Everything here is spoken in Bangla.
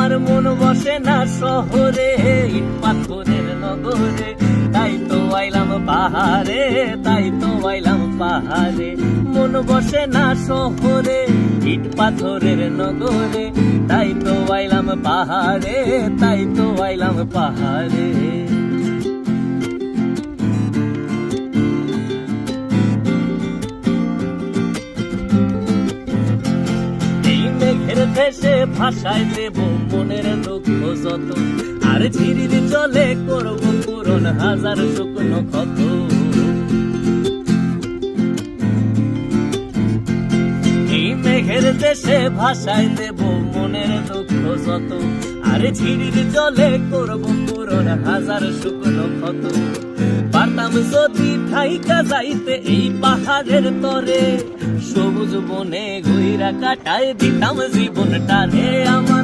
আমার মন বসে না শহরে, ইট পাথরের নগরে, তাই তো আইলাম পাহাড়ে, তাই তো আইলাম পাহাড়ে। মন বসে না শহরে, ইট পাথরের নগরে, তাই তো আইলাম পাহাড়ে, তাই তো আইলাম পাহাড়ে। মেঘের দেশে ভাষায় দেব মনের দুঃখ যত, আর ঝিরির জলে করব পূরণ হাজার শুকনো ক্ষত। এই মেঘের দেশে ভাষায় দেব মনের দুঃখ যত, আর ঝিরির জলে করব পূরণ হাজার শুকনো ক্ষত। পারতাম যদি থাইকা যাইতে এই পাহাড়ের তরে, সবুজ বনে ঘুইরা কাটায় দিতাম জীবনটারে। আমার